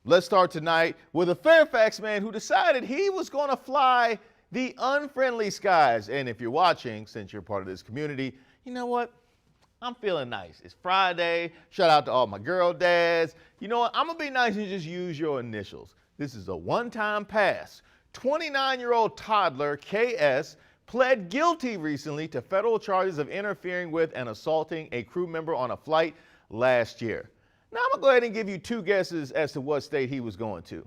Let's start tonight with a Fairfax man who decided he was going to fly the unfriendly skies. And if you're watching, since you're part of this community, you know what? I'm feeling nice. It's Friday. Shout out to all my girl dads. You know what? I'm going to be nice and just use your initials. This is a one-time pass. 29-year-old toddler KS pled guilty recently to federal charges of interfering with and assaulting a crew member on a flight last year. Now, I'm going to go ahead and give you two guesses as to what state he was going to.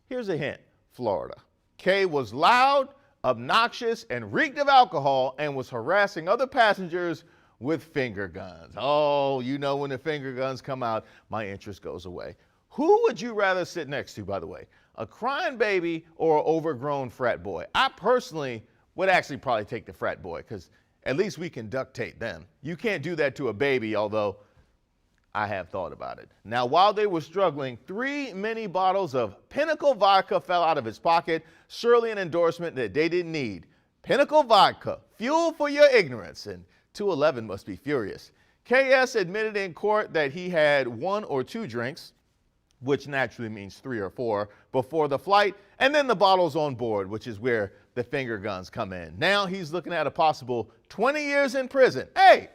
Here's a hint: Florida. K was loud, obnoxious, and reeked of alcohol and was harassing other passengers with finger guns. Oh, you know when the finger guns come out, my interest goes away. Who would you rather sit next to, by the way? A crying baby or an overgrown frat boy? I personally would actually probably take the frat boy because at least we can duct tape them. You can't do that to a baby, although I have thought about it. Now, while they were struggling, 3 mini bottles of Pinnacle vodka fell out of his pocket, surely an endorsement that they didn't need. Pinnacle vodka, fuel for your ignorance, and 211 must be furious. KS admitted in court that he had 1 or 2 drinks, which naturally means 3 or 4, before the flight, and then the bottles on board, which is where the finger guns come in. Now he's looking at a possible 20 years in prison. Hey,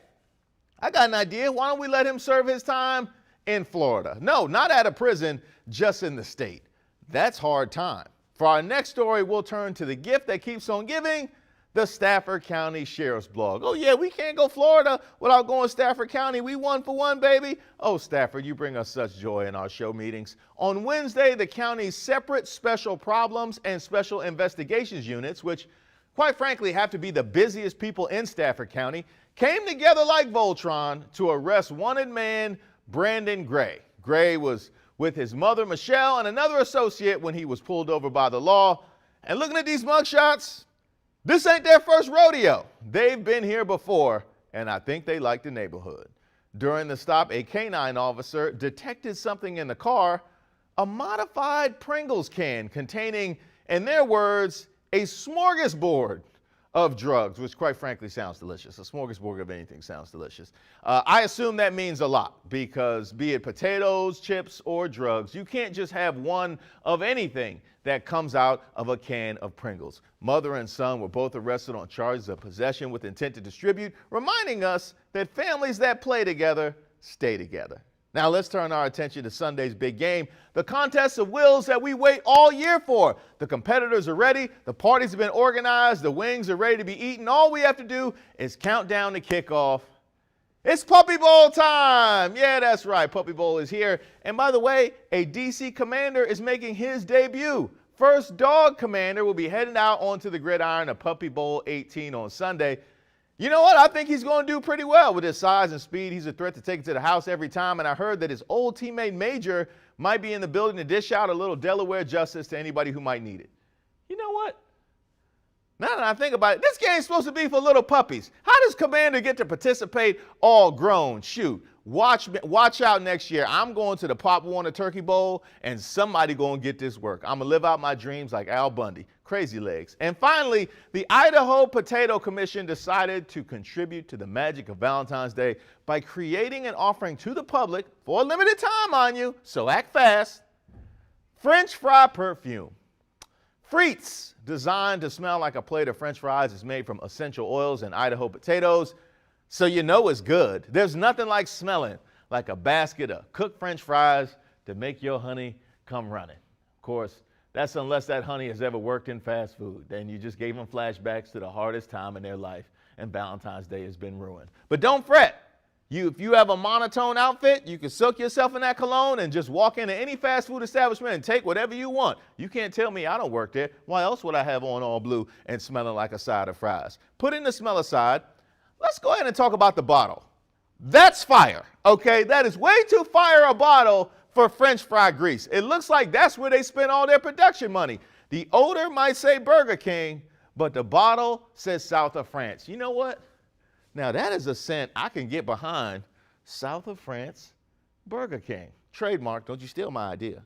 I got an idea. Why don't we let him serve his time in Florida? No, not at a prison, just in the state. That's hard time. For our next story, we'll turn to the gift that keeps on giving, the Stafford County Sheriff's Blog. Oh yeah, we can't go Florida without going Stafford County. We 1 for 1, baby. Oh, Stafford, you bring us such joy in our show meetings. On Wednesday, the county's separate special problems and special investigations units, which quite frankly have to be the busiest people in Stafford County, came together like Voltron to arrest wanted man Brandon Gray. Gray was with his mother, Michelle, and another associate when he was pulled over by the law. And looking at these mugshots, this ain't their first rodeo. They've been here before, and I think they like the neighborhood. During the stop, a canine officer detected something in the car, a modified Pringles can containing, in their words, a smorgasbord of drugs, which quite frankly sounds delicious. A smorgasbord of anything sounds delicious. I assume that means a lot because be it potatoes, chips, or drugs, you can't just have one of anything that comes out of a can of Pringles. Mother and son were both arrested on charges of possession with intent to distribute, reminding us that families that play together stay together. Now let's turn our attention to Sunday's big game, the contest of wills that we wait all year for. The competitors are ready, the parties have been organized, the wings are ready to be eaten. All we have to do is count down the kickoff. It's Puppy Bowl time! Yeah, that's right, Puppy Bowl is here. And by the way, a DC commander is making his debut. First dog commander will be heading out onto the gridiron of Puppy Bowl 18 on Sunday. You know what? I think he's going to do pretty well with his size and speed. He's a threat to take it to the house every time. And I heard that his old teammate Major might be in the building to dish out a little Delaware justice to anybody who might need it. You know what? Now that I think about it, this game's supposed to be for little puppies. How does Commander get to participate all grown? Shoot, watch out next year. I'm going to the Pop Warner Turkey Bowl, and somebody going to get this work. I'm going to live out my dreams like Al Bundy. Crazy legs. And finally, the Idaho Potato Commission decided to contribute to the magic of Valentine's Day by creating and offering to the public, for a limited time on you, so act fast, French fry perfume. Frites, designed to smell like a plate of French fries, is made from essential oils and Idaho potatoes, so you know it's good. There's nothing like smelling like a basket of cooked French fries to make your honey come running. Of course, that's unless that honey has ever worked in fast food. Then you just gave them flashbacks to the hardest time in their life, and Valentine's Day has been ruined. But don't fret. If you have a monotone outfit, you can soak yourself in that cologne and just walk into any fast food establishment and take whatever you want. You can't tell me I don't work there. Why else would I have on all blue and smelling like a side of fries? Putting the smell aside, let's go ahead and talk about the bottle. That's fire, okay? That is way too fire a bottle for French fry grease. It looks like that's where they spend all their production money. The odor might say Burger King, but the bottle says South of France. You know what? Now that is a scent I can get behind. South of France, Burger King. Trademark, don't you steal my idea.